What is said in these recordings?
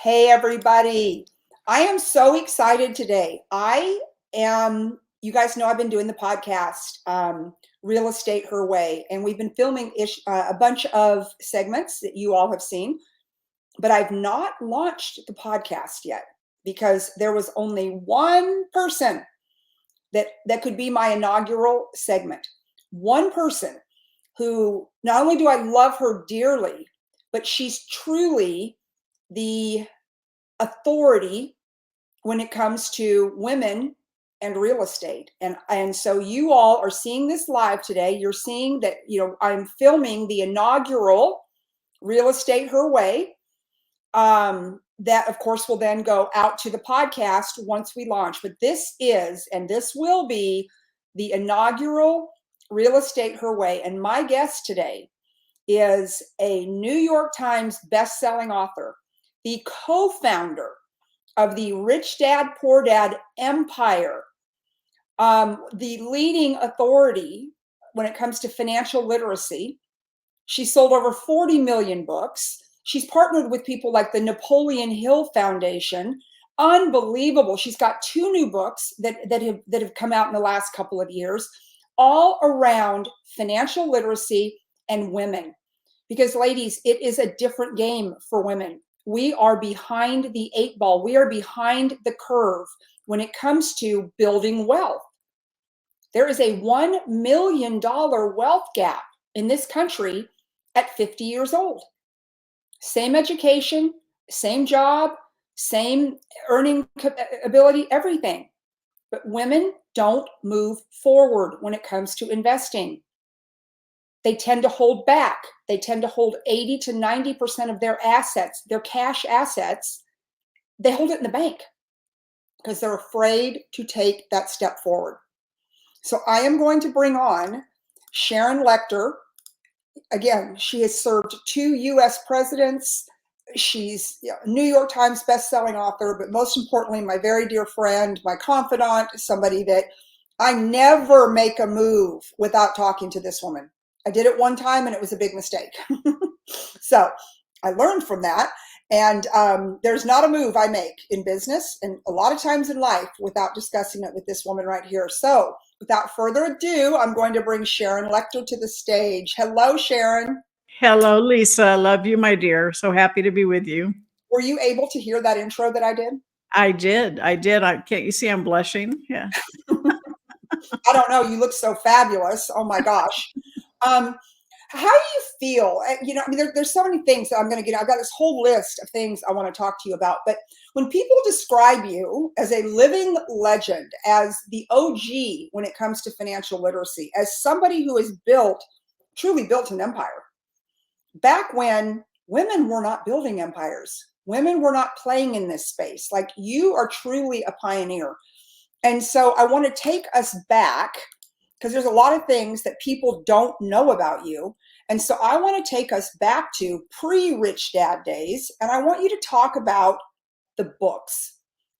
Hey, everybody. I am so excited today. You guys know I've been doing the podcast, Real Estate Her Way, and we've been filming a bunch of segments that you all have seen, but I've not launched the podcast yet because there was only one person that could be my inaugural segment. One person who not only do I love her dearly, but she's truly the authority when it comes to women and real estate. And so you all are seeing this live today. You're seeing that, I'm filming the inaugural Real Estate Her Way. That of course will then go out to the podcast once we launch. But this will be the inaugural Real Estate Her Way. And my guest today is a New York Times best-selling author, the co-founder of the Rich Dad, Poor Dad empire, the leading authority when it comes to financial literacy. She sold over 40 million books. She's partnered with people like the Napoleon Hill Foundation. Unbelievable. She's got 2 new books that have come out in the last couple of years, all around financial literacy and women. Because ladies, it is a different game for women. We are behind the 8 ball. We are behind the curve when it comes to building wealth. There is a $1 million wealth gap in this country at 50 years old. Same education, same job, same earning ability, everything. But women don't move forward when it comes to investing. They tend to hold back. They tend to hold 80 to 90% of their assets, their cash assets. They hold it in the bank because they're afraid to take that step forward. So I am going to bring on Sharon Lechter. Again, she has served 2 U.S. presidents. She's a New York Times best-selling author, but most importantly, my very dear friend, my confidant, somebody that I never make a move without talking to this woman. I did it one time and it was a big mistake. So I learned from that. And there's not a move I make in business and a lot of times in life without discussing it with this woman right here. So without further ado, I'm going to bring Sharon Lechter to the stage. Hello, Sharon. Hello, Lisa. Love you, my dear. So happy to be with you. Were you able to hear that intro that I did? I did. Can't you see I'm blushing? Yeah. I don't know. You look so fabulous. Oh my gosh. How do you feel? There's so many things that I'm going to get. I've got this whole list of things I want to talk to you about. But when people describe you as a living legend, as the OG when it comes to financial literacy, as somebody who has truly built an empire, back when women were not building empires, women were not playing in this space, like you are truly a pioneer. And so I want to take us back because there's a lot of things that people don't know about you. And so I want to take us back to pre-Rich Dad days. And I want you to talk about the books,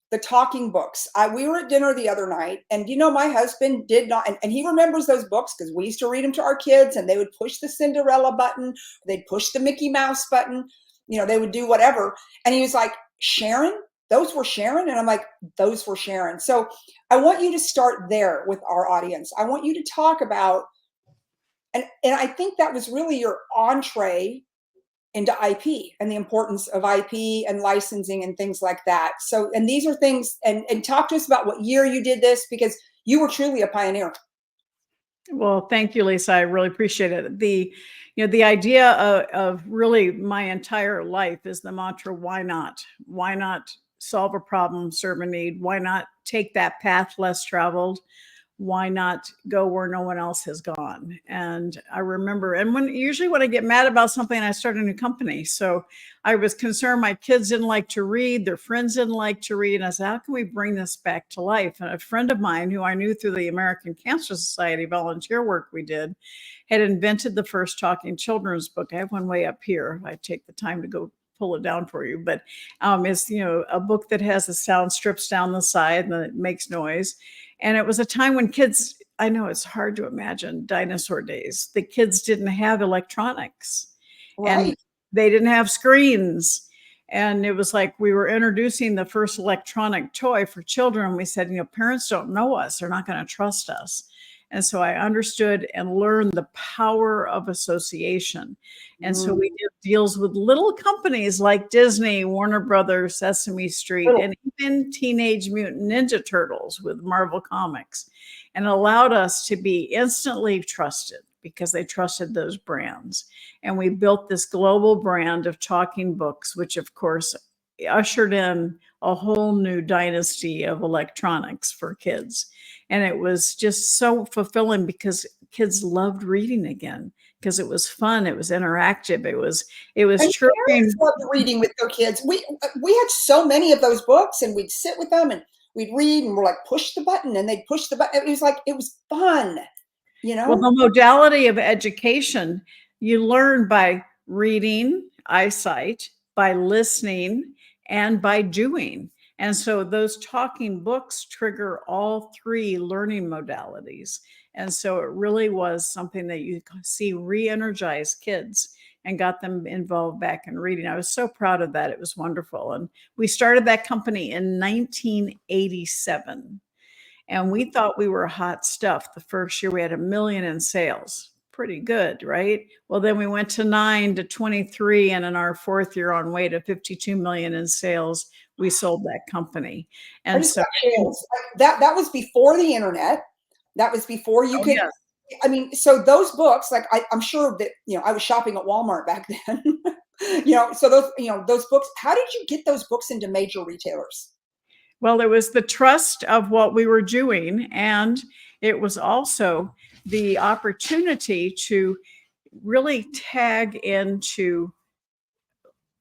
the talking books. We were at dinner the other night and, my husband did not, and he remembers those books because we used to read them to our kids and they would push the Cinderella button. They'd push the Mickey Mouse button. They would do whatever. And he was like, Sharon? Those were Sharon? And I'm like, those were Sharon. So I want you to start there with our audience. I want you to talk about, and I think that was really your entree into IP and the importance of IP and licensing and things like that. So, and these are things, and talk to us about what year you did this, because you were truly a pioneer. Well, thank you, Lisa. I really appreciate it. The idea of really my entire life is the mantra, why not? Why not solve a problem, serve a need? Why not take that path less traveled? Why not go where no one else has gone? And I remember, and usually when I get mad about something, I start a new company. So I was concerned my kids didn't like to read, their friends didn't like to read. And I said, how can we bring this back to life? And a friend of mine who I knew through the American Cancer Society volunteer work we did had invented the first talking children's book. I have one way up here. I take the time to go pull it down for you, but it's a book that has the sound strips down the side and it makes noise. And it was a time when kids, I know it's hard to imagine dinosaur days. The kids didn't have electronics, right, and they didn't have screens. And it was like we were introducing the first electronic toy for children. We said, parents don't know us. They're not going to trust us. And so I understood and learned the power of association. And so we did deals with little companies like Disney, Warner Brothers, Sesame Street, and even Teenage Mutant Ninja Turtles with Marvel Comics, and allowed us to be instantly trusted because they trusted those brands. And we built this global brand of talking books, which of course ushered in a whole new dynasty of electronics for kids. And it was just so fulfilling because kids loved reading again, because it was fun, it was interactive, it was And true. parents loved reading with their kids. We had so many of those books, and we'd sit with them and we'd read, and we're like, push the button, and they'd push the button. It was like, it was fun, Well, the modality of education, you learn by reading, eyesight, by listening, and by doing. And so those talking books trigger all three learning modalities. And so it really was something that you see re-energize kids and got them involved back in reading. I was so proud of that. It was wonderful. And we started that company in 1987. And we thought we were hot stuff. The first year we had $1 million in sales. Pretty good, right? Well, then we went to 9 to 23, and in our fourth year on way to 52 million in sales, we sold that company. And so that was before the internet. That was before you could. Yes. I mean, so those books, like I'm sure that I was shopping at Walmart back then. So those books. How did you get those books into major retailers? Well, it was the trust of what we were doing, and it was also the opportunity to really tag into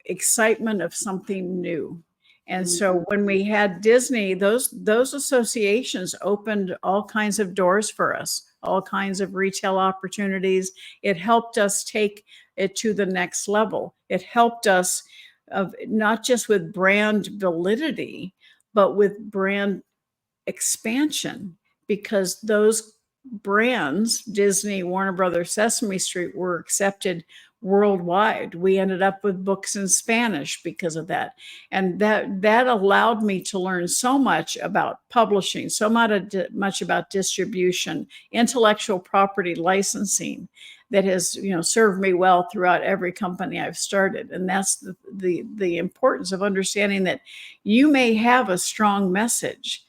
excitement of something new. And so when we had Disney, those associations opened all kinds of doors for us, all kinds of retail opportunities. It helped us take it to the next level. It helped us not just with brand validity, but with brand expansion, because those brands, Disney, Warner Brothers, Sesame Street, were accepted worldwide. We ended up with books in Spanish because of that. And that allowed me to learn so much about publishing, so much about distribution, intellectual property licensing, that has served me well throughout every company I've started. And that's the importance of understanding that you may have a strong message,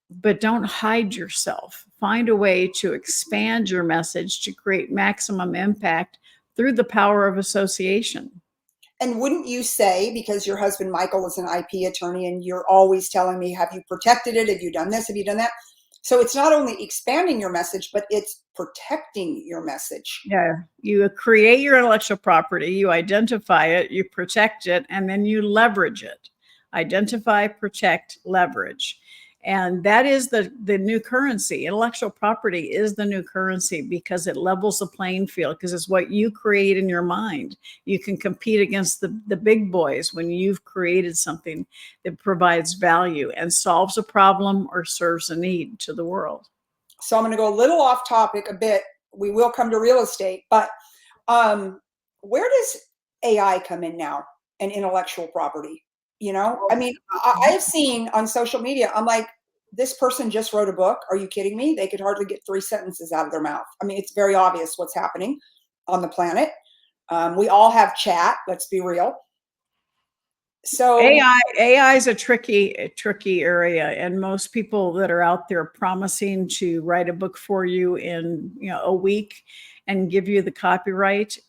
but don't hide yourself. Find a way to expand your message to create maximum impact through the power of association. And wouldn't you say, because your husband Michael is an IP attorney and you're always telling me, have you protected it? Have you done this? Have you done that? So it's not only expanding your message, but it's protecting your message. Yeah. You create your intellectual property, you identify it, you protect it, and then you leverage it. Identify, protect, leverage. And that is the new currency. Intellectual property is the new currency because it levels the playing field, because it's what you create in your mind. You can compete against the big boys when you've created something that provides value and solves a problem or serves a need to the world. So I'm going to go a little off topic a bit. We will come to real estate, but where does AI come in now and intellectual property? I mean, I've seen on social media, I'm like, this person just wrote a book. Are you kidding me? They could hardly get 3 sentences out of their mouth. I mean, it's very obvious what's happening on the planet. We all have chat. Let's be real. So AI is a tricky area, and most people that are out there promising to write a book for you in a week and give you the copyright,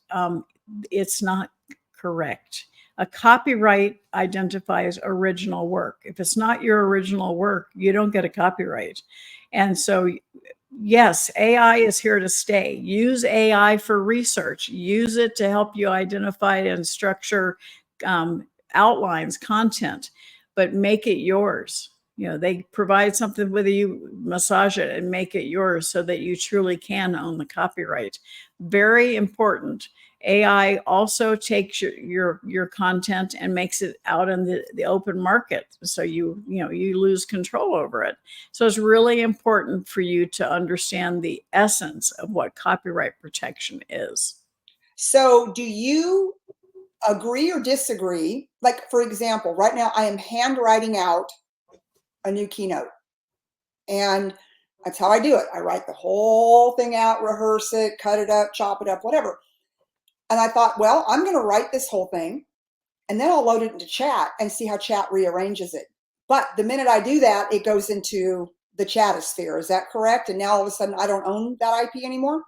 it's not correct. A copyright identifies original work. If it's not your original work, you don't get a copyright. And so, yes, AI is here to stay. Use AI for research. Use it to help you identify and structure outlines, content, but make it yours. They provide something with you, massage it and make it yours so that you truly can own the copyright. Very important. AI also takes your content and makes it out in the open market. So you lose control over it. So it's really important for you to understand the essence of what copyright protection is. So do you agree or disagree. Like, for example, right now I am handwriting out a new keynote. And that's how I do it. I write the whole thing out, rehearse it, cut it up, chop it up, whatever. And I thought, well, I'm going to write this whole thing and then I'll load it into chat and see how chat rearranges it. But the minute I do that, it goes into the chatosphere. Is that correct? And now all of a sudden I don't own that IP anymore?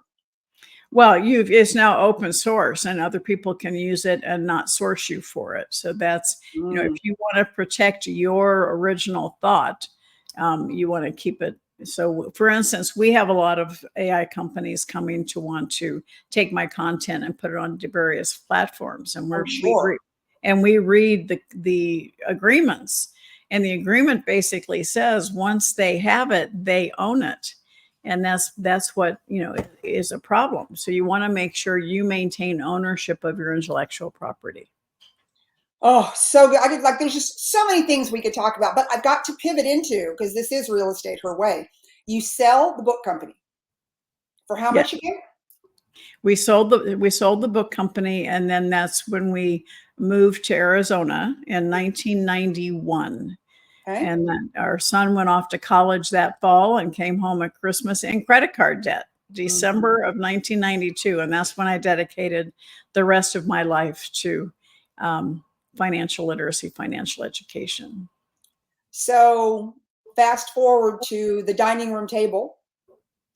Well, it's now open source and other people can use it and not source you for it. So that's, if you want to protect your original thought, you want to keep it. So for instance, we have a lot of AI companies coming to want to take my content and put it on various platforms. And we read the agreements. And the agreement basically says once they have it, they own it. And that's what, is a problem. So you want to make sure you maintain ownership of your intellectual property. Oh, so good. There's just so many things we could talk about, but I've got to pivot into, because this is Real Estate Her Way. You sell the book company for how much again? We sold the book company, and then that's when we moved to Arizona in 1991. Okay. And then our son went off to college that fall and came home at Christmas in credit card debt, December of 1992. And that's when I dedicated the rest of my life to financial literacy, financial education. So fast forward to the dining room table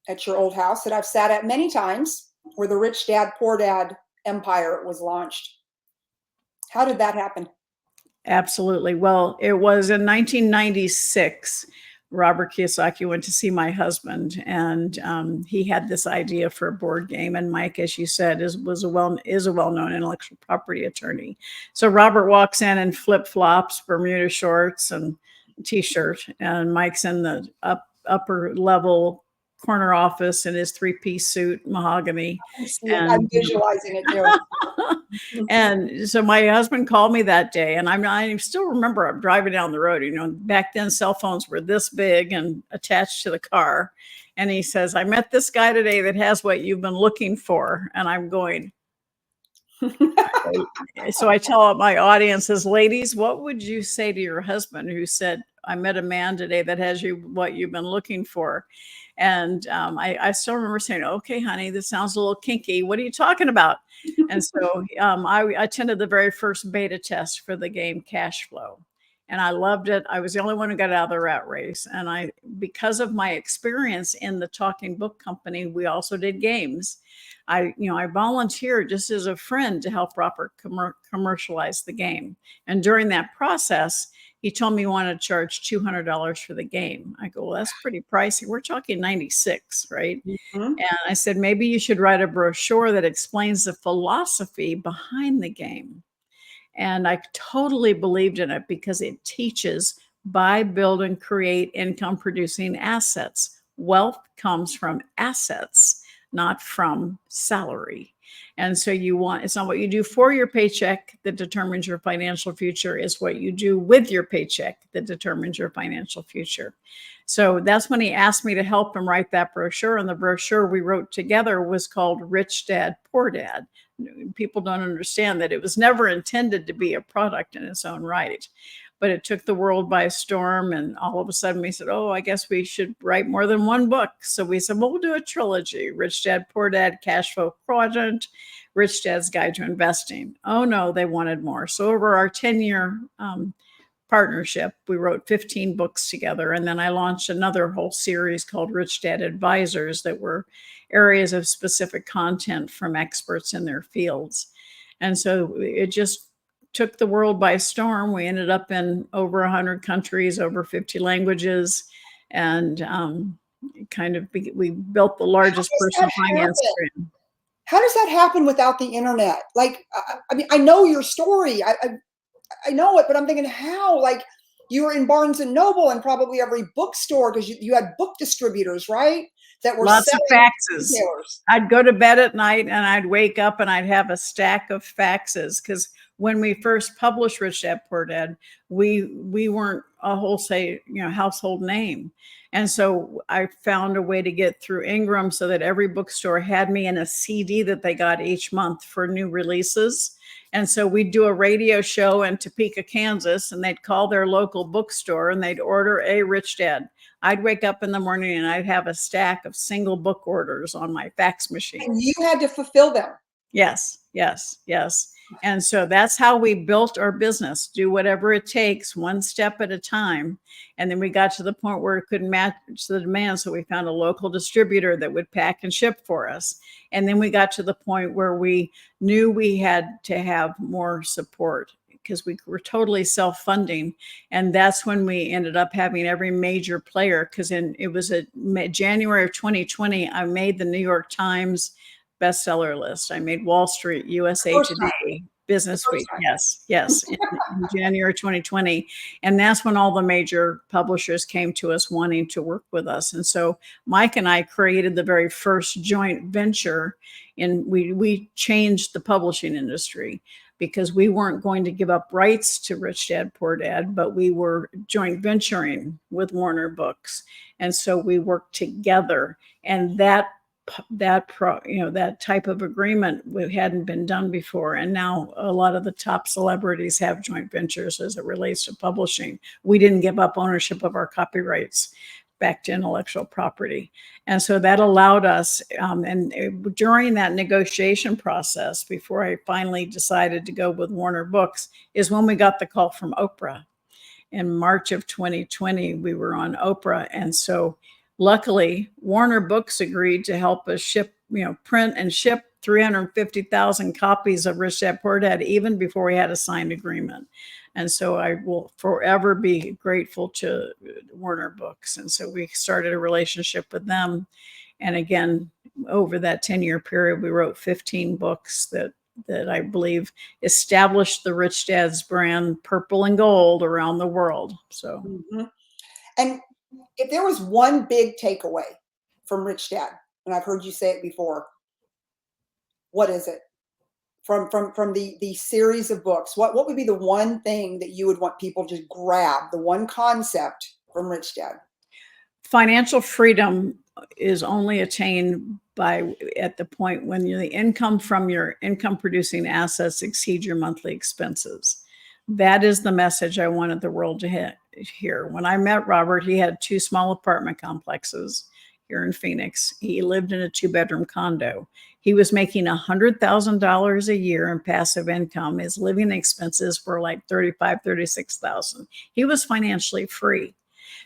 at your old house that I've sat at many times, where the Rich Dad, Poor Dad empire was launched. How did that happen? Absolutely. Well, it was in 1996. Robert Kiyosaki went to see my husband, and he had this idea for a board game. And Mike, as you said, is a well-known intellectual property attorney. So Robert walks in in flip-flops, Bermuda shorts, and t-shirt, and Mike's in the upper level corner office in his three-piece suit, mahogany. I'm visualizing it too. And so my husband called me that day, and I still remember I'm driving down the road. Back then cell phones were this big and attached to the car. And he says, "I met this guy today that has what you've been looking for." And I'm going. So I tell my audiences, ladies, what would you say to your husband who said, "I met a man today that has what you've been looking for"? And I still remember saying, "Okay, honey, this sounds a little kinky. What are you talking about?" And so I attended the very first beta test for the game Cash Flow. And I loved it. I was the only one who got out of the rat race. And because of my experience in the talking book company, we also did games. I volunteered just as a friend to help Robert commercialize the game. And during that process, he told me he wanted to charge $200 for the game. I go, well, that's pretty pricey. We're talking 96, right? Mm-hmm. And I said, maybe you should write a brochure that explains the philosophy behind the game. And I totally believed in it because it teaches buy, build, and create income producing assets. Wealth comes from assets, not from salary. And so it's not what you do for your paycheck that determines your financial future, it's what you do with your paycheck that determines your financial future. So that's when he asked me to help him write that brochure. And the brochure we wrote together was called Rich Dad, Poor Dad. People don't understand that it was never intended to be a product in its own right. But it took the world by storm, and all of a sudden we said, oh, I guess we should write more than one book. So we said, well, we'll do a trilogy: Rich Dad, Poor Dad, Cash Flow Quadrant, Rich Dad's Guide to Investing. Oh, no, they wanted more. So over our 10-year partnership, we wrote 15 books together. And then I launched another whole series called Rich Dad Advisors that were areas of specific content from experts in their fields. And so it just took the world by storm. We ended up in over 100 countries, over 50 languages, and we built the largest personal finance brand. How does that happen without the internet? I know your story. I know it, but I'm thinking how? You were in Barnes and Noble and probably every bookstore because you had book distributors, right? That were lots of faxes. I'd go to bed at night and I'd wake up and I'd have a stack of faxes because when we first published Rich Dad Poor Dad, we weren't a wholesale, household name. And so I found a way to get through Ingram so that every bookstore had me in a CD that they got each month for new releases. And so we'd do a radio show in Topeka, Kansas, and they'd call their local bookstore and they'd order a Rich Dad. I'd wake up in the morning and I'd have a stack of single book orders on my fax machine. And you had to fulfill them. Yes, yes, yes. And so that's how we built our business, do whatever it takes, one step at a time. And then we got to the point where it couldn't match the demand. So we found a local distributor that would pack and ship for us. And then we got to the point where we knew we had to have more support because we were totally self-funding. And that's when we ended up having every major player, because it was January of 2020, I made the New York Times bestseller list. I made Wall Street, USA Today, Business Week. Yes, in January 2020. And that's when all the major publishers came to us wanting to work with us. And so Mike and I created the very first joint venture, and we changed the publishing industry because we weren't going to give up rights to Rich Dad Poor Dad, but we were joint venturing with Warner Books. And so we worked together, and that type of agreement hadn't been done before. And now a lot of the top celebrities have joint ventures as it relates to publishing. We didn't give up ownership of our copyrights back to intellectual property. And so that allowed us, during that negotiation process, before I finally decided to go with Warner Books, is when we got the call from Oprah. In March of 2020, we were on Oprah. And so luckily, Warner Books agreed to help us print and ship 350,000 copies of Rich Dad Poor Dad even before we had a signed agreement. And so I will forever be grateful to Warner Books. And so we started a relationship with them. And again, over that 10-year period, we wrote 15 books that I believe established the Rich Dad's brand, purple and gold, around the world. So, And if there was one big takeaway from Rich Dad, and I've heard you say it before, what is it? From the series of books, what would be the one thing that you would want people to grab, the one concept from Rich Dad? Financial freedom is only attained at the point when the income from your income producing assets exceed your monthly expenses. That is the message I wanted the world to hear. When I met Robert, he had 2 small apartment complexes here in Phoenix. He lived in a 2-bedroom condo. He was making $100,000 a year in passive income. His living expenses were like $35,000, $36,000. He was financially free.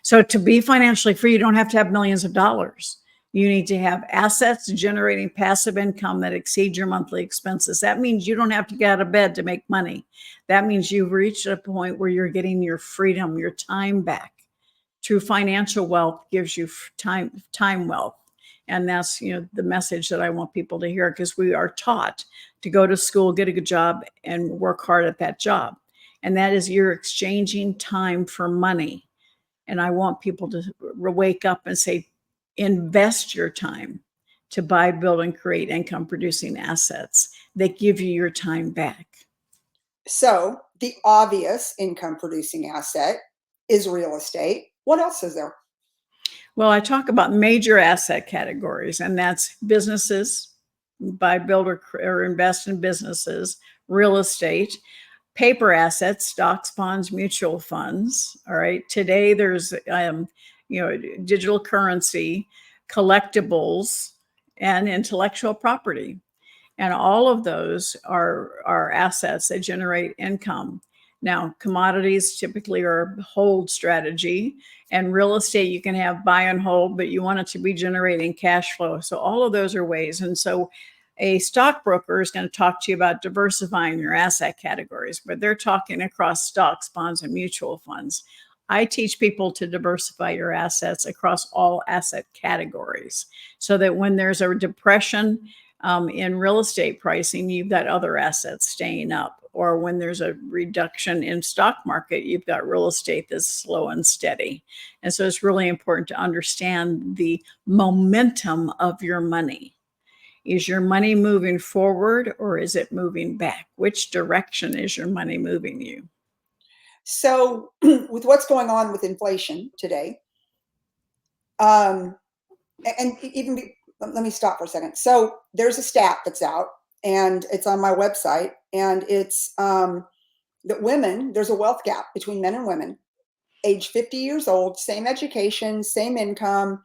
So to be financially free, you don't have to have millions of dollars. You need to have assets generating passive income that exceed your monthly expenses. That means you don't have to get out of bed to make money. That means you've reached a point where you're getting your freedom, your time back. True financial wealth gives you time wealth. And that's, the message that I want people to hear, because we are taught to go to school, get a good job, and work hard at that job. And that is, you're exchanging time for money. And I want people to wake up and say, invest your time to buy, build, and create income producing assets that give you your time back. So the obvious income producing asset is real estate. What else is there? Well, I talk about major asset categories, and that's businesses, buy, build, or invest in businesses, real estate, paper assets, stocks, bonds, mutual funds. All right. Today, there's, digital currency, collectibles, and intellectual property. And all of those are assets that generate income. Now, commodities typically are a hold strategy, and real estate, you can have buy and hold, but you want it to be generating cash flow. So all of those are ways. And so a stockbroker is going to talk to you about diversifying your asset categories, but they're talking across stocks, bonds, and mutual funds. I teach people to diversify your assets across all asset categories so that when there's a depression in real estate pricing, you've got other assets staying up. Or when there's a reduction in stock market, you've got real estate that's slow and steady. And so it's really important to understand the momentum of your money. Is your money moving forward or is it moving back? Which direction is your money moving you? So with what's going on with inflation today, um, and even let me stop for a second. So there's a stat that's out, and it's on my website, and it's that women, there's a wealth gap between men and women, age 50 years old, same education, same income,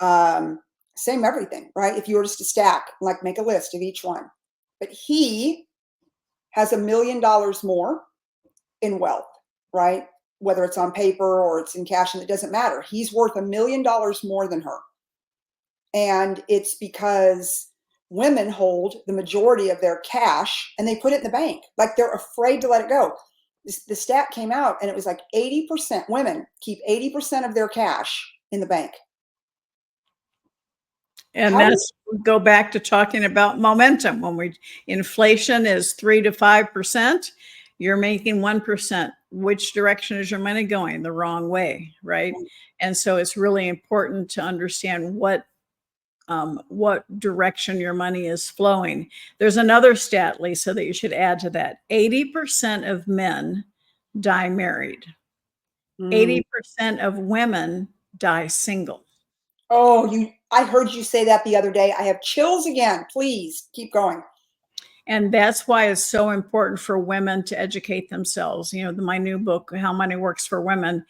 um, same everything, right? If you were just to stack, like make a list of each one, but he has $1 million more in wealth, right? Whether it's on paper or it's in cash, and it doesn't matter. He's worth $1 million more than her. And it's because women hold the majority of their cash and they put it in the bank. Like they're afraid to let it go. The stat came out and it was like 80% women keep 80% of their cash in the bank. And How do that's go back to talking about momentum. When inflation is 3 to 5%, you're making 1%. Which direction is your money going? The wrong way, right? And so it's really important to understand what direction your money is flowing. There's another stat, Lisa, that you should add to that. 80% of men die married. Mm. 80% of women die single. Oh, I heard you say that the other day. I have chills again. Please keep going. And that's why it's so important for women to educate themselves. You know, my new book, How Money Works for Women,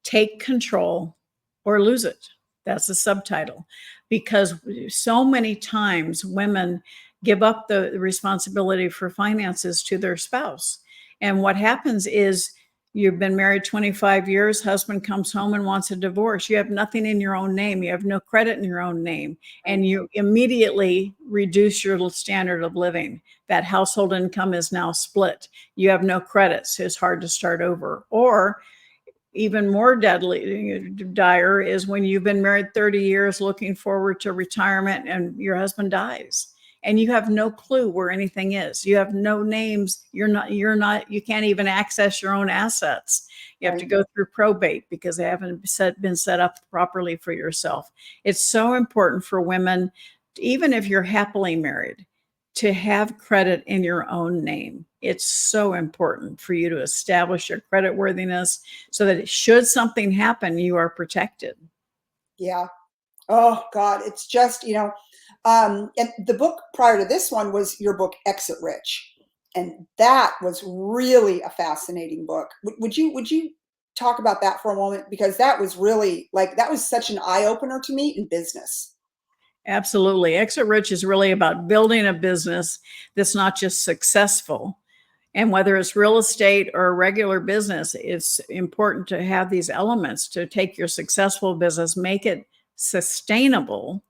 Take Control or Lose It. That's the subtitle. Because so many times women give up the responsibility for finances to their spouse. And what happens is you've been married 25 years, husband comes home and wants a divorce. You have nothing in your own name. You have no credit in your own name. And you immediately reduce your standard of living. That household income is now split. You have no credit, so it's hard to start over. Or even more dire is when you've been married 30 years looking forward to retirement and your husband dies and you have no clue where anything is. You have no names. You can't even access your own assets. You have to go through probate because they haven't been set up properly for yourself. It's so important for women, even if you're happily married, to have credit in your own name. It's so important for you to establish your credit worthiness so that should something happen, you are protected. Yeah. Oh God, it's just, and the book prior to this one was your book, Exit Rich. And that was really a fascinating book. Would you talk about that for a moment? Because that was really that was such an eye opener to me in business. Absolutely. Exit Rich is really about building a business that's not just successful. And whether it's real estate or a regular business, it's important to have these elements to take your successful business, make it sustainable,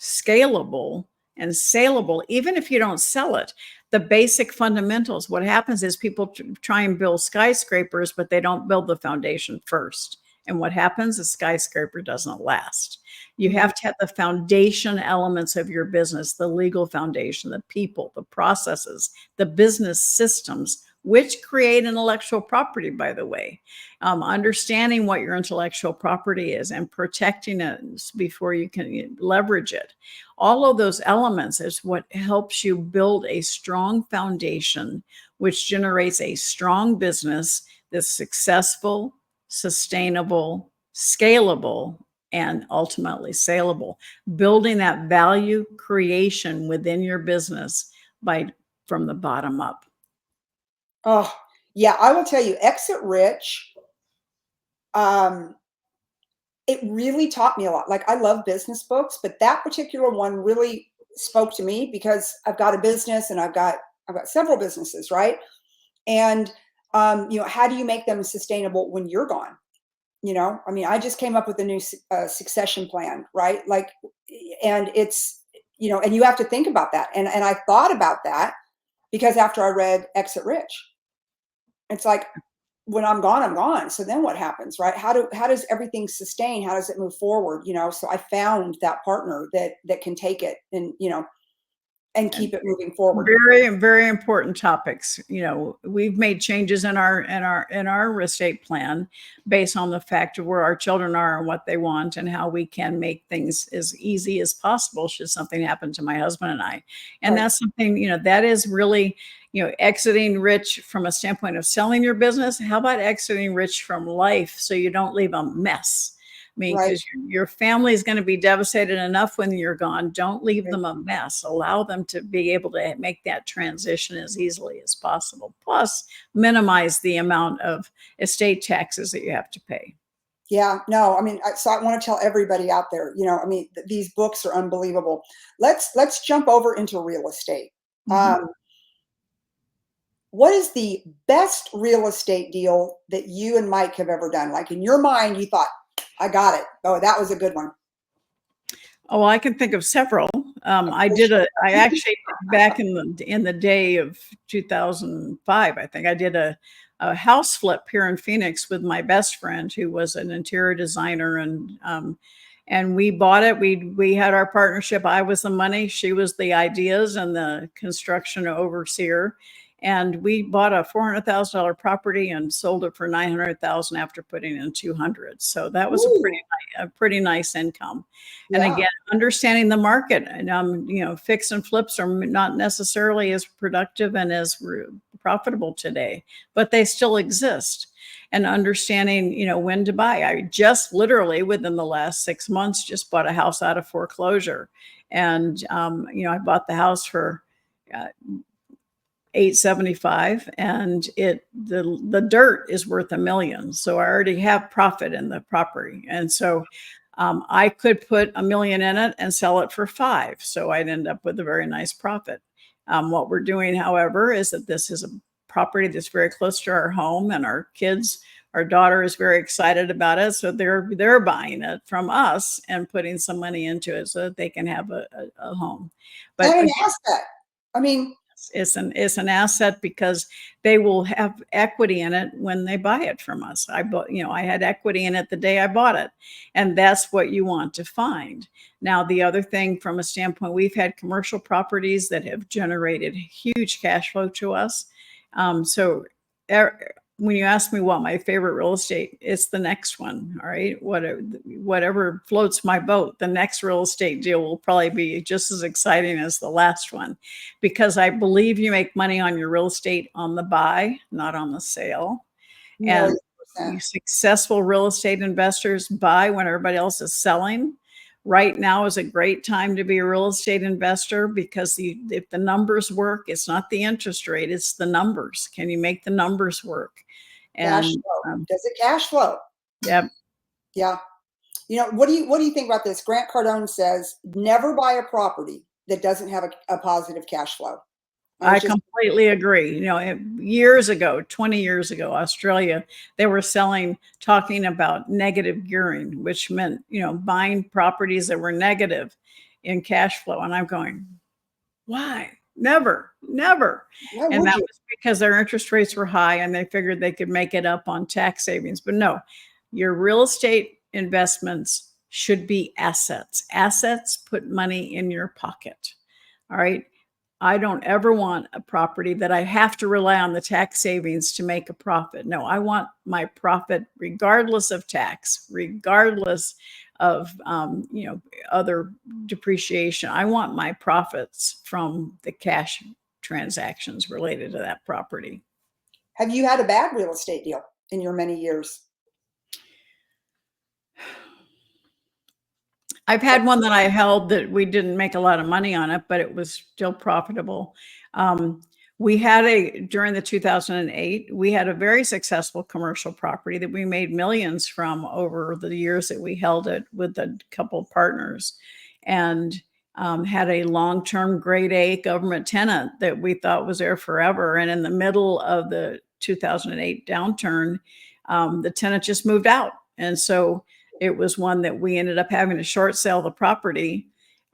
scalable, and saleable, even if you don't sell it. The basic fundamentals. What happens is people try and build skyscrapers, but they don't build the foundation first. And what happens? A skyscraper doesn't last. You have to have the foundation elements of your business, the legal foundation, the people, the processes, the business systems, which create intellectual property, by the way. Understanding what your intellectual property is and protecting it before you can leverage it. All of those elements is what helps you build a strong foundation, which generates a strong business that's successful, sustainable, scalable, and ultimately saleable. Building that value creation within your business from the bottom up. Oh, yeah, I will tell you, Exit Rich, it really taught me a lot. Like I love business books, but that particular one really spoke to me because I've got a business and I've got several businesses, right? And how do you make them sustainable when you're gone? I mean, I just came up with a new succession plan, right? And it's, and you have to think about that. And I thought about that because after I read Exit Rich, it's like, when I'm gone, I'm gone. So then what happens, right? How does everything sustain? How does it move forward? So I found that partner that can take it and, and keep it moving forward. Very, very important topics. You know, we've made changes in our estate plan based on the fact of where our children are and what they want and how we can make things as easy as possible should something happen to my husband and I. And Right. that's something, you know, that is really, you know, exiting rich from a standpoint of selling your business. How about exiting rich from life so you don't leave a mess? I mean, Right. because your family is going to be devastated enough when you're gone. Don't leave Right. them a mess. Allow them to be able to make that transition as easily as possible. Plus, minimize the amount of estate taxes that you have to pay. Yeah, no, I mean, so I want to tell everybody out there, you know, I mean, these books are unbelievable. Let's jump over into real estate. Mhm. Um, what is the best real estate deal that you and Mike have ever done? Like in your mind, you thought, I got it. Oh, that was a good one. Oh, well, I can think of several. Of course. I actually, back in the day of 2005, I think I did a house flip here in Phoenix with my best friend who was an interior designer, and we bought it. We had our partnership. I was the money, she was the ideas and the construction overseer. And we bought a $400,000 property and sold it for 900,000 after putting in 200. So that was Ooh, a pretty nice income. And yeah, again, understanding the market, and you know, fix and flips are not necessarily as productive and as profitable today, but they still exist. And understanding, you know, when to buy. I just literally within the last 6 months just bought a house out of foreclosure, and you know, I bought the house for uh, 875, and the dirt is worth $1 million, so I already have profit in the property. And so I could put $1 million in it and sell it for 5, so I'd end up with a very nice profit. What we're doing, however, is that this is a property that's very close to our home, and our daughter is very excited about it, so they're buying it from us and putting some money into it so that they can have a home. But and an asset. I mean, it's an asset because they will have equity in it when they buy it from us. I bought, you know, I had equity in it the day I bought it, and that's what you want to find. Now, the other thing from a standpoint, we've had commercial properties that have generated huge cash flow to us. So when you ask me what my favorite real estate, it's the next one. All right. Whatever floats my boat, the next real estate deal will probably be just as exciting as the last one, because I believe you make money on your real estate on the buy, not on the sale. And million percent. you successful real estate investors buy when everybody else is selling. Right now is a great time to be a real estate investor because if the numbers work, it's not the interest rate, it's the numbers. Can you make the numbers work? Cash And flow. Does it cash flow? yeah, Yeah. You know, what do you think about this? Grant Cardone says, never buy a property that doesn't have a positive cash flow. And I it's just completely agree. You know, years ago, 20 years ago, Australia, they were talking about negative gearing, which meant, you know, buying properties that were negative in cash flow. And I'm going, why? Never, never. why And would that you? was because their interest rates were high and they figured they could make it up on tax savings. But no, your real estate investments should be assets. Assets put money in your pocket. All right. I don't ever want a property that I have to rely on the tax savings to make a profit. No, I want my profit regardless of tax, regardless of you know, other depreciation. I want my profits from the cash transactions related to that property. Have you had a bad real estate deal in your many years? I've had one that I held that we didn't make a lot of money on it, but it was still profitable. Um, we had during the 2008, we had a very successful commercial property that we made millions from over the years that we held it with a couple of partners, and had a long-term grade A government tenant that we thought was there forever. And in the middle of the 2008 downturn, the tenant just moved out. And so it was one that we ended up having to short sell the property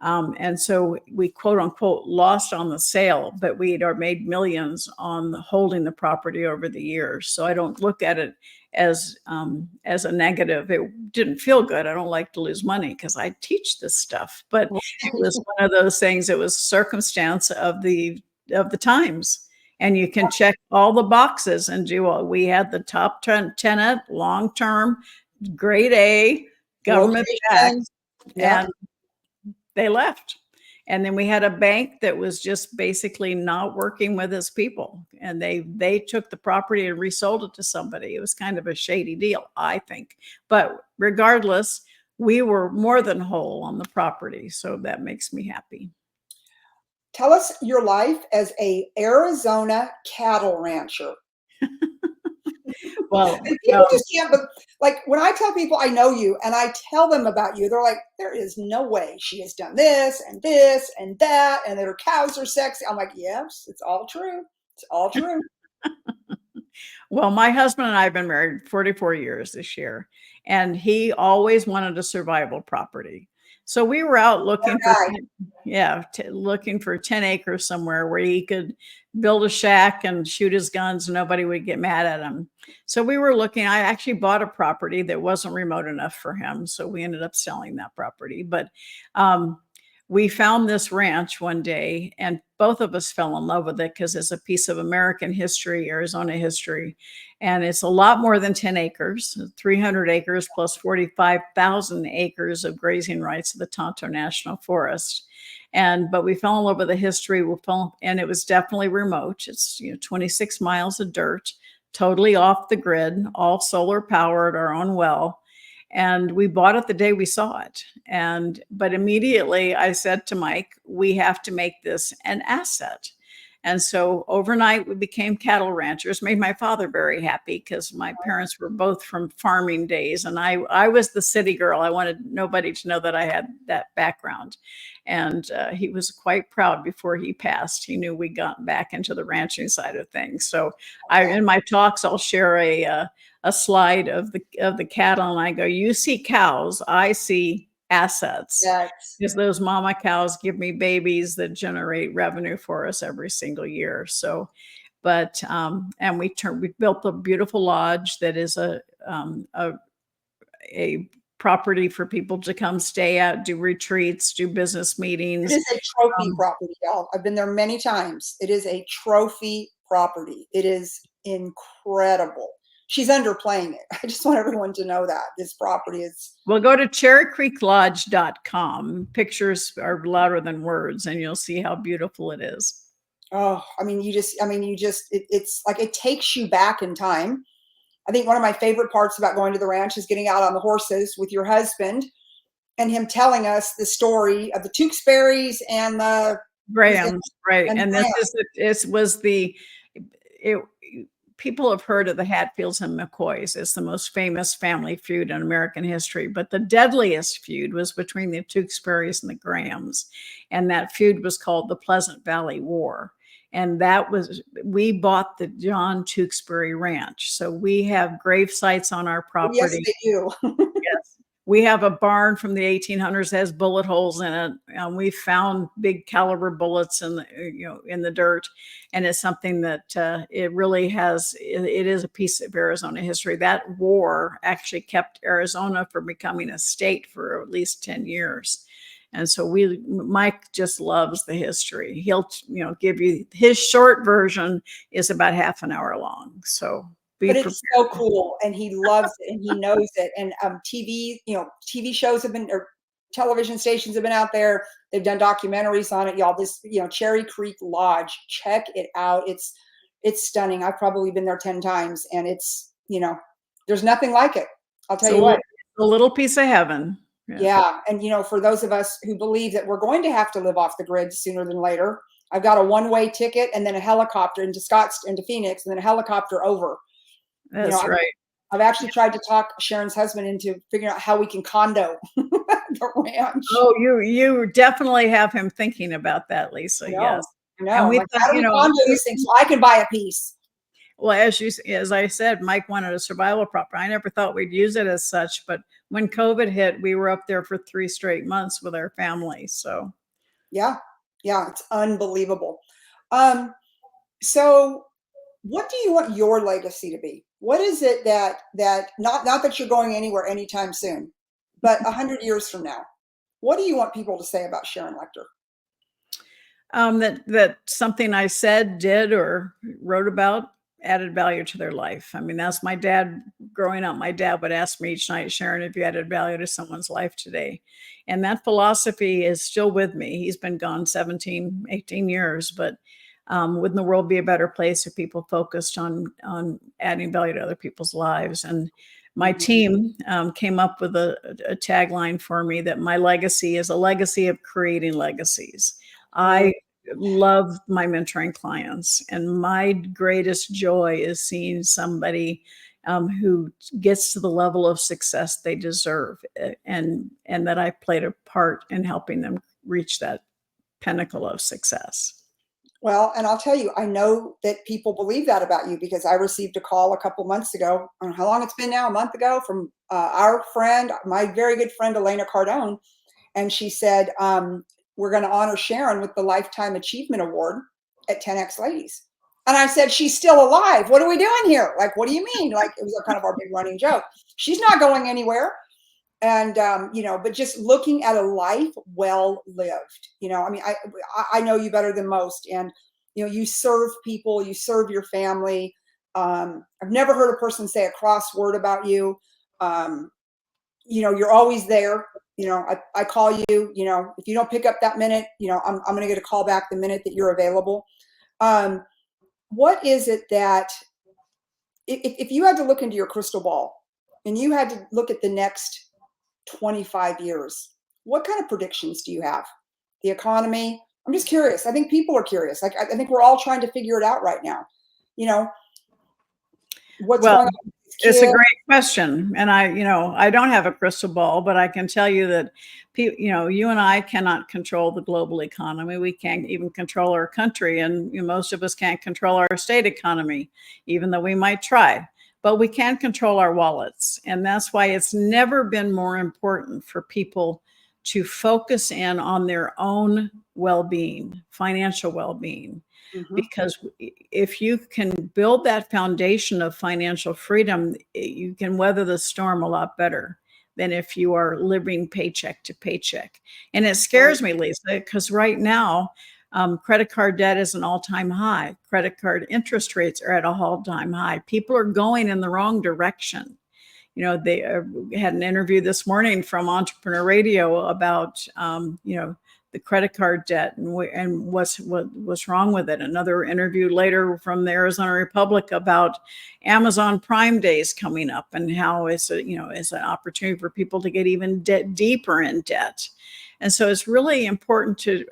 And so we quote unquote lost on the sale, but we had made millions on holding the property over the years. So I don't look at it as a negative. It didn't feel good. I don't like to lose money because I teach this stuff, but it was one of those things. It was circumstance of the times, and you can check all the boxes and do. We had the top tenant, long term, grade A, government backed, Location. Yeah. and they left. And then we had a bank that was just basically not working with his people. And they took the property and resold it to somebody. It was kind of a shady deal, I think. But regardless, we were more than whole on the property. So that makes me happy. Tell us your life as a Arizona cattle rancher. Well, And people just can't, but like when I tell people I know you and I tell them about you, they're like, there is no way she has done this and that, and that her cows are sexy. I'm like, yes, it's all true. It's all true. well, my husband and I have been married 44 years this year, and he always wanted a survival property. So we were out looking for, looking for 10 acres somewhere where he could build a shack and shoot his guns and nobody would get mad at him. So we were looking. I actually bought a property that wasn't remote enough for him. So we ended up selling that property. But we found this ranch one day and both of us fell in love with it because it's a piece of American history, Arizona history. And it's a lot more than 10 acres, 300 acres plus 45,000 acres of grazing rights of the Tonto National Forest. But we fell in love with the history. And it was definitely remote. It's 26 miles of dirt, totally off the grid, all solar powered, our own well. And we bought it the day we saw it. But immediately I said to Mike, we have to make this an asset. And so overnight we became cattle ranchers, made my father very happy because my parents were both from farming days. And I was the city girl. I wanted nobody to know that I had that background. And he was quite proud before he passed. He knew we got back into the ranching side of things. So in my talks, I'll share a slide of the cattle, and I go, you see cows, I see assets. Yes. Because those mama cows give me babies that generate revenue for us every single year. So, and we built a beautiful lodge that is a property for people to come stay at, do retreats, do business meetings. It is a trophy property, y'all. I've been there many times. It is a trophy property. It is incredible. She's underplaying it. I just want everyone to know that this property is. Well, go to cherrycreeklodge.com. Pictures are louder than words, and you'll see how beautiful it is. Oh, it's like it takes you back in time. I think one of my favorite parts about going to the ranch is getting out on the horses with your husband and him telling us the story of the Tewksbury's and the Grahams, right? And this people have heard of the Hatfields and McCoys. It's the most famous family feud in American history. But the deadliest feud was between the Tewksbury's and the Grahams. And that feud was called the Pleasant Valley War. And we bought the John Tewksbury Ranch. So we have grave sites on our property. Yes, they do. Yes. We have a barn from the 1800s that has bullet holes in it. And we found big caliber bullets in the dirt. And it's something that it really has. It is a piece of Arizona history. That war actually kept Arizona from becoming a state for at least 10 years. And so Mike just loves the history. He'll give you his short version is about half an hour long. So. But it's so cool, and he loves it, and he knows it. And TV shows have been, or television stations have been out there. They've done documentaries on it, y'all. This, Cherry Creek Lodge, check it out. It's stunning. I've probably been there 10 times, and it's, there's nothing like it. I'll tell you what. A little piece of heaven. Yeah, and for those of us who believe that we're going to have to live off the grid sooner than later, I've got a one-way ticket and then a helicopter into Phoenix, and then a helicopter over. That's right. I've actually tried to talk Sharon's husband into figuring out how we can condo the ranch. Oh, you definitely have him thinking about that, Lisa. Yes. I know. How do we condo this thing so I can buy a piece? Well, as I said, Mike wanted a survival property. I never thought we'd use it as such, but when COVID hit, we were up there for 3 straight months with our family. So, Yeah. Yeah. It's unbelievable. Um, so what do you want your legacy to be? What is it that not that you're going anywhere anytime soon, but 100 years from now, what do you want people to say about Sharon Lechter? that something I said, did, or wrote about added value to their life. I mean, that's my dad growing up. My dad would ask me each night, Sharon, if you added value to someone's life today. And that philosophy is still with me. He's been gone 17, 18 years, but wouldn't the world be a better place if people focused on adding value to other people's lives? And my Mhm. team came up with a tagline for me that my legacy is a legacy of creating legacies. Mm. I love my mentoring clients, and my greatest joy is seeing somebody who gets to the level of success they deserve, and that I played a part in helping them reach that pinnacle of success. Well, and I'll tell you, I know that people believe that about you because I received a call a couple months ago. I don't know how long it's been now, a month ago, from our friend, my very good friend Elena Cardone, and she said, we're going to honor Sharon with the Lifetime Achievement Award at 10X Ladies. And I said, she's still alive. What are we doing here? Like, what do you mean? Like, it was kind of our big running joke. She's not going anywhere. And, but just looking at a life well lived, I mean, I know you better than most. And, you serve people, you serve your family. I've never heard a person say a cross word about you. You're always there. I call you, if you don't pick up that minute, I'm going to get a call back the minute that you're available. What is it that, if you had to look into your crystal ball and you had to look at the next 25 years, what kind of predictions do you have? The economy? I'm just curious. I think people are curious. Like, I think we're all trying to figure it out right now. You know, what's Well, going on with it's a kids? great question, and I don't have a crystal ball, but I can tell you that you and I cannot control the global economy. We can't even control our country, and most of us can't control our state economy, even though we might try. But we can control our wallets, and that's why it's never been more important for people to focus in on their own well-being, financial well-being, Mhm. because if you can build that foundation of financial freedom, you can weather the storm a lot better than if you are living paycheck to paycheck. And it Right. scares me, Lisa, because right now, credit card debt is an all-time high. Credit card interest rates are at a all-time high. People are going in the wrong direction. They had an interview this morning from Entrepreneur Radio about, the credit card debt and what's wrong with it. Another interview later from the Arizona Republic about Amazon Prime Days coming up and how it's it's an opportunity for people to get even deeper in debt. And so it's really important to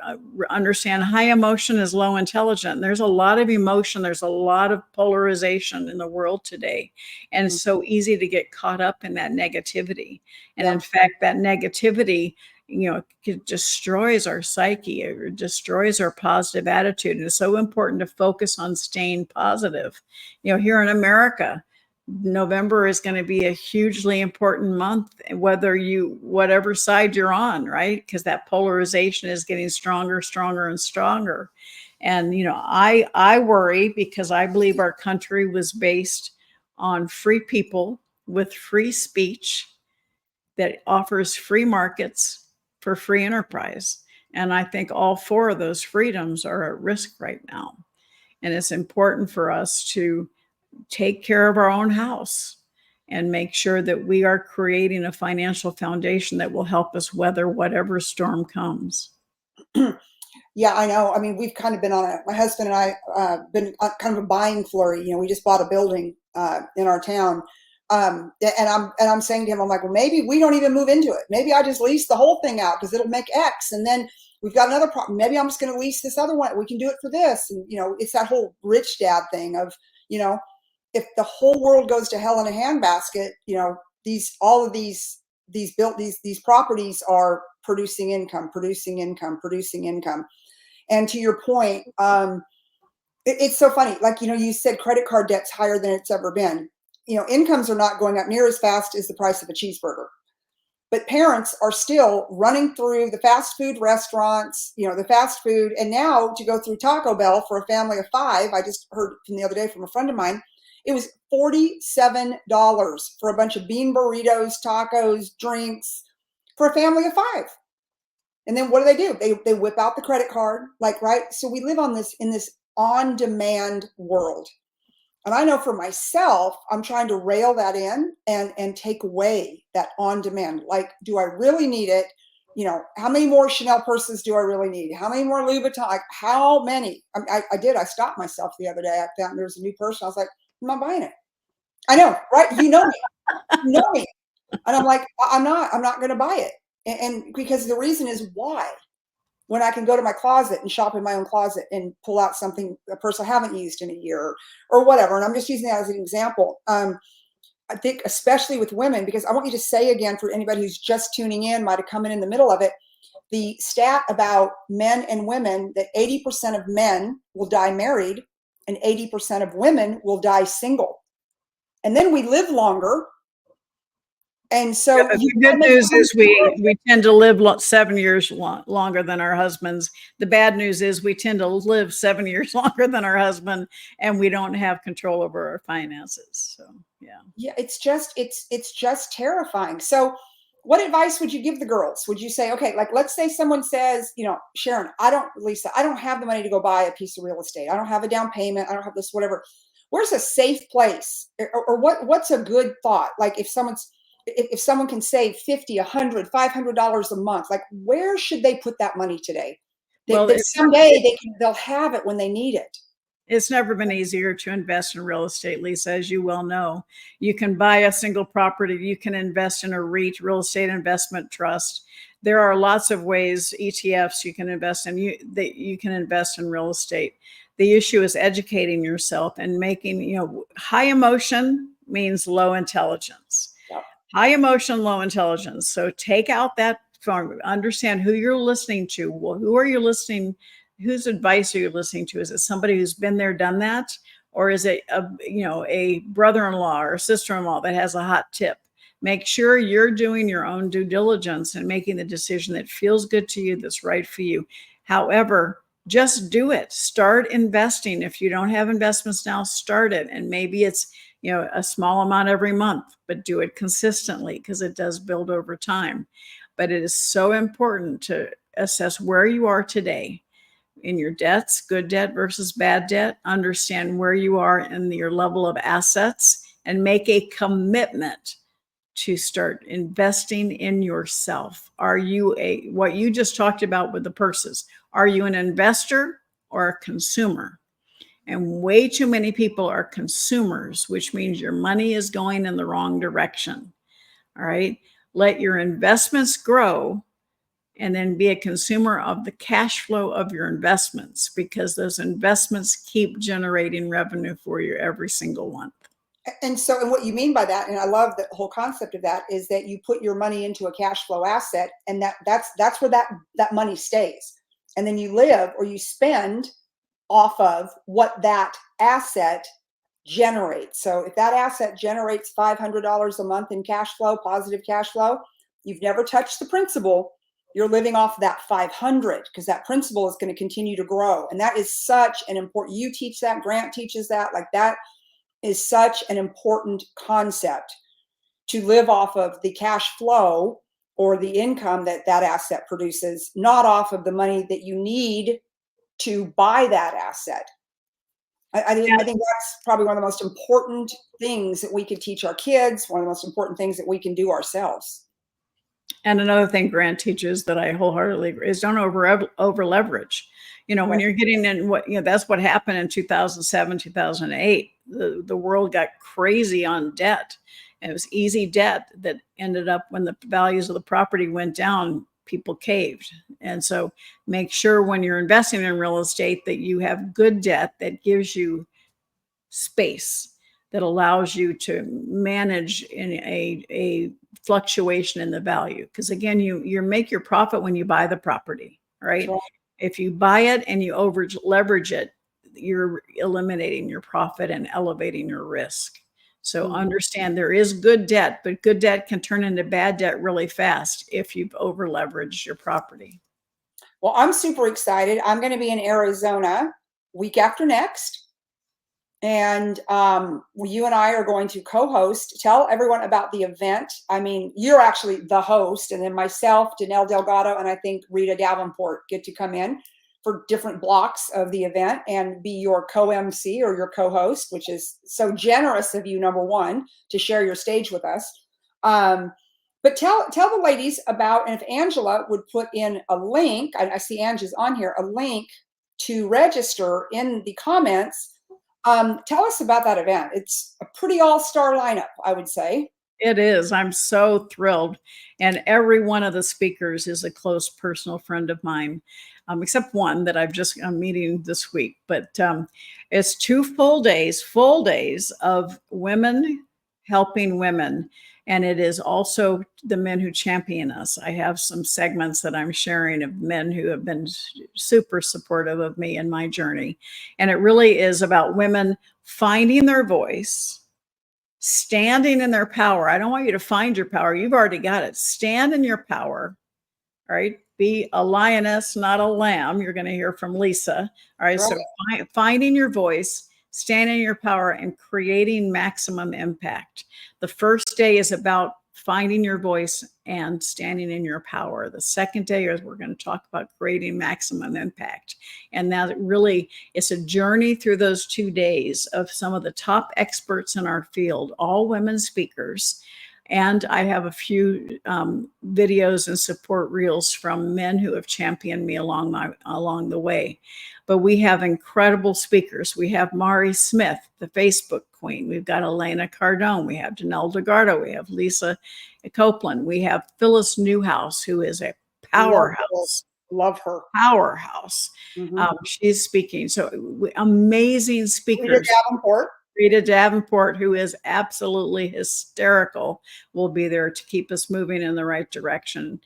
understand high emotion is low intelligence. There's a lot of emotion. There's a lot of polarization in the world today. And it's Mhm. so easy to get caught up in that negativity. And Yeah. in fact, that negativity, it destroys our psyche. It destroys our positive attitude. And it's so important to focus on staying positive. Here in America, November is going to be a hugely important month, whatever side you're on, right? Because that polarization is getting stronger, stronger, and stronger. And I worry because I believe our country was based on free people with free speech that offers free markets for free enterprise. And I think all four of those freedoms are at risk right now. And it's important for us to take care of our own house and make sure that we are creating a financial foundation that will help us weather whatever storm comes. Yeah, I know. I mean, we've kind of been on my husband and I, been kind of a buying flurry. We just bought a building in our town. And I'm saying to him, I'm like, well, maybe we don't even move into it. Maybe I just lease the whole thing out because it'll make X. And then we've got another problem. Maybe I'm just going to lease this other one. We can do it for this. And, it's that whole rich dad thing of, you know, if the whole world goes to hell in a handbasket, all of these properties are producing income, producing income, producing income. And to your point, It's so funny. Like, you said credit card debt's higher than it's ever been. Incomes are not going up near as fast as the price of a cheeseburger. But parents are still running through the fast food restaurants, the fast food. And now to go through Taco Bell for a family of 5, I just heard from the other day from a friend of mine, it was $47 for a bunch of bean burritos, tacos, drinks for a family of 5. And then what do? They whip out the credit card, like, right? So we live in this on-demand world. And I know for myself, I'm trying to rail that in and take away that on-demand. Like, do I really need it? How many more Chanel purses do I really need? How many more Louboutin? Like, how many? I did. I stopped myself the other day. I found there was a new person. I was like, I'm not buying it. I know, right? You know me. You know me. And I'm like, I'm not going to buy it. And because the reason is why? When I can go to my closet and shop in my own closet and pull out a purse I haven't used in a year or whatever. And I'm just using that as an example. I think especially with women, because I want you to say again, for anybody who's just tuning in, might have come in the middle of it, the stat about men and women, that 80% of men will die married and 80% of women will die single. And then we live longer. And so yeah, the good news is we tend to live 7 years longer than our husbands. The bad news is we tend to live 7 years longer than our husband, and we don't have control over our finances. So yeah, it's just terrifying. So what advice would you give the girls? Would you say, okay, like, let's say someone says, Sharon, Lisa, I don't have the money to go buy a piece of real estate. I don't have a down payment. I don't have this, whatever. Where's a safe place? Or what's a good thought? Like, if someone can save $50, $100, $500 a month, like, where should they put that money today? That someday they'll have it when they need it. It's never been easier to invest in real estate, Lisa, as you well know. You can buy a single property. You can invest in a REIT, real estate investment trust. There are lots of ways, ETFs you can invest in. You can invest in real estate. The issue is educating yourself and making, high emotion means low intelligence. Yep. High emotion, low intelligence. So take out that form, understand who you're listening to. Well, who are you listening? Whose advice are you listening to? Is it somebody who's been there, done that? Or is it a brother-in-law or sister-in-law that has a hot tip? Make sure you're doing your own due diligence and making the decision that feels good to you, that's right for you. However, just do it. Start investing. If you don't have investments now, start it. And maybe it's a small amount every month, but do it consistently, because it does build over time. But it is so important to assess where you are today in your debts, good debt versus bad debt, understand where you are in your level of assets, and make a commitment to start investing in yourself. Are you what you just talked about with the purses, are you an investor or a consumer? And way too many people are consumers, which means your money is going in the wrong direction. All right. Let your investments grow, and then be a consumer of the cash flow of your investments, because those investments keep generating revenue for you every single month. And what you mean by that, and I love the whole concept of that, is that you put your money into a cash flow asset, and that's where that money stays. And then you live or you spend off of what that asset generates. So if that asset generates $500 a month in cash flow, positive cash flow, you've never touched the principal. You're living off that 500, because that principal is going to continue to grow. And that is such an important, you teach that, Grant teaches that, like, that is such an important concept, to live off of the cash flow or the income that asset produces, not off of the money that you need to buy that asset. I think that's probably one of the most important things that we could teach our kids, one of the most important things that we can do ourselves. And another thing Grant teaches that I wholeheartedly agree is don't over leverage. When you're getting in that's what happened in 2007, 2008. The world got crazy on debt. And it was easy debt that ended up, when the values of the property went down, people caved. And so make sure when you're investing in real estate that you have good debt that gives you space, that allows you to manage in a fluctuation in the value. Because again, you make your profit when you buy the property, right? Sure. If you buy it and you over leverage it, you're eliminating your profit and elevating your risk. So understand there is good debt, but good debt can turn into bad debt really fast if you've over leveraged your property. Well, I'm super excited. I'm going to be in Arizona week after next. And you and I are going to co-host. Tell everyone about the event. I mean, you're actually the host, and then myself, Danelle Delgado, and I think Rita Davenport get to come in for different blocks of the event and be your co-MC or your co-host, which is so generous of you, number one, to share your stage with us. But tell the ladies about, and if Angela would put in a link, I see Angie's on here, a link to register in the comments. Tell us about that event. It's a pretty all-star lineup, I would say. It is. I'm so thrilled. And every one of the speakers is a close personal friend of mine, except one that I'm meeting this week. But it's 2 full days of women helping women. And it is also the men who champion us. I have some segments that I'm sharing of men who have been super supportive of me in my journey. And it really is about women finding their voice, standing in their power. I don't want you to find your power. You've already got it. Stand in your power. All right. Be a lioness, not a lamb. You're going to hear from Lisa. All right. So finding your voice, standing in your power, and creating maximum impact. The first day is about finding your voice and standing in your power. The second day is we're going to talk about creating maximum impact. And that really is a journey through those 2 days of some of the top experts in our field, all women speakers. And I have a few videos and support reels from men who have championed me along the way. But we have incredible speakers. We have Mari Smith, the Facebook queen. We've got Elena Cardone. We have Danelle Delgado. We have Lisa Copeland. We have Phyllis Newhouse, who is a powerhouse. Love her. Powerhouse. She's speaking. So amazing speakers. Rita Davenport, who is absolutely hysterical, will be there to keep us moving in the right direction.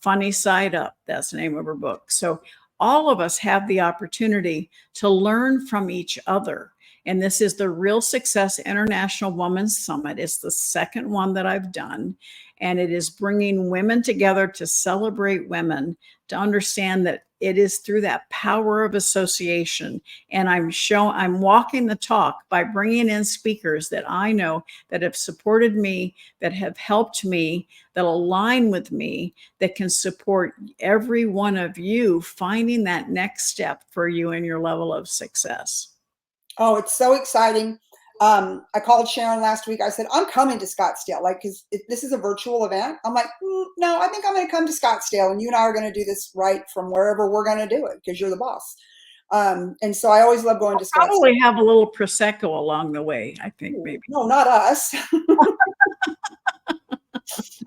Funny Side Up, that's the name of her book. So all of us have the opportunity to learn from each other. And this is the Real Success International Women's Summit. It's the second one that I've done. And it is bringing women together to celebrate women, to understand that it is through that power of association. And I'm walking the talk by bringing in speakers that I know that have supported me, that have helped me, that align with me, that can support every one of you finding that next step for you in your level of success. Oh, it's so exciting. I called Sharon last week. I said, I'm coming to Scottsdale, like, because this is a virtual event. I'm like, no, I think I'm going to come to Scottsdale, and you and I are going to do this right from wherever we're going to do it, because you're the boss. And so I always love going to Scottsdale. Probably have a little Prosecco along the way, I think, maybe. No, not us.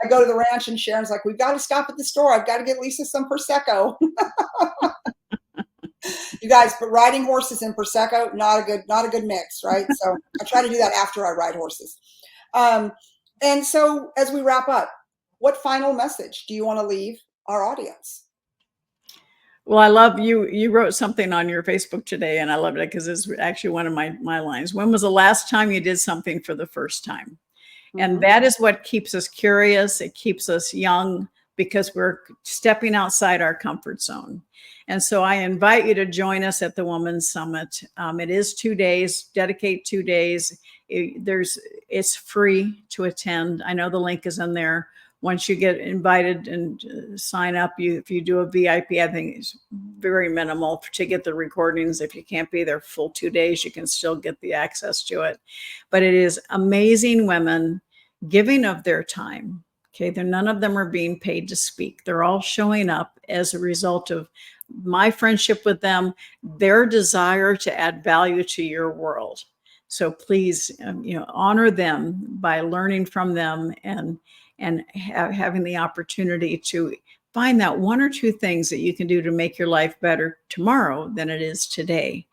I go to the ranch, and Sharon's like, we've got to stop at the store. I've got to get Lisa some Prosecco. You guys, but riding horses and Prosecco, not a good mix, right? So I try to do that after I ride horses. And so as we wrap up, what final message do you want to leave our audience? Well, I love you wrote something on your Facebook today, and I loved it because it's actually one of my lines. When was the last time you did something for the first time? And that is what keeps us curious. It keeps us young, because we're stepping outside our comfort zone. And so I invite you to join us at the Women's Summit. It is 2 days, dedicate 2 days. It's free to attend. I know the link is in there. Once you get invited and sign up, if you do a VIP, I think it's very minimal to get the recordings. If you can't be there full 2 days, you can still get the access to it. But it is amazing women giving of their time. Okay, none of them are being paid to speak. They're all showing up as a result of my friendship with them, their desire to add value to your world. So please, honor them by learning from them and having the opportunity to find that 1 or 2 things that you can do to make your life better tomorrow than it is today.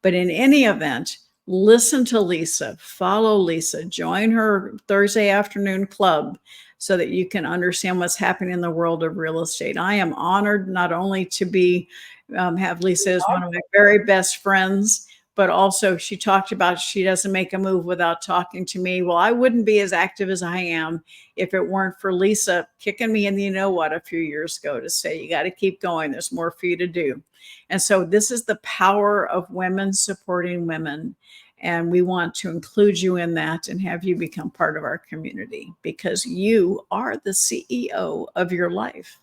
But in any event, listen to Lisa, follow Lisa, join her Thursday afternoon club, so that you can understand what's happening in the world of real estate. I am honored not only to be have Lisa as one of my very best friends. But also, she talked about she doesn't make a move without talking to me. Well, I wouldn't be as active as I am if it weren't for Lisa kicking me in the a few years ago to say, you got to keep going. There's more for you to do. And so this is the power of women supporting women. And we want to include you in that and have you become part of our community, because you are the CEO of your life.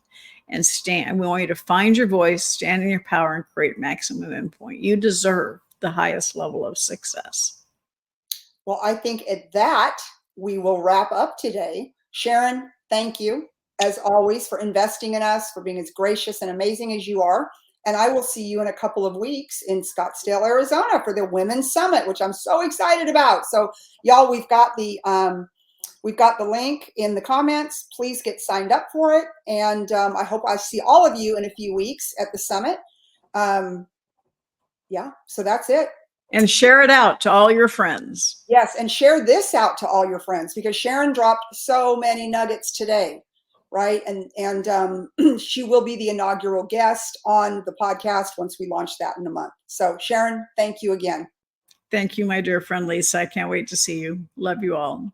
And we want you to find your voice, stand in your power, and create maximum endpoint. You deserve the highest level of success. Well, I think at that, we will wrap up today. Sharon, thank you, as always, for investing in us, for being as gracious and amazing as you are. And I will see you in a couple of weeks in Scottsdale, Arizona for the Women's Summit, which I'm so excited about. So y'all, we've got the link in the comments. Please get signed up for it. And I hope I see all of you in a few weeks at the summit. Yeah, so that's it. And share it out to all your friends. Yes, and share this out to all your friends, because Sharon dropped so many nuggets today, right? And she will be the inaugural guest on the podcast once we launch that in a month. So Sharon, thank you again. Thank you, my dear friend Lisa. I can't wait to see you. Love you all.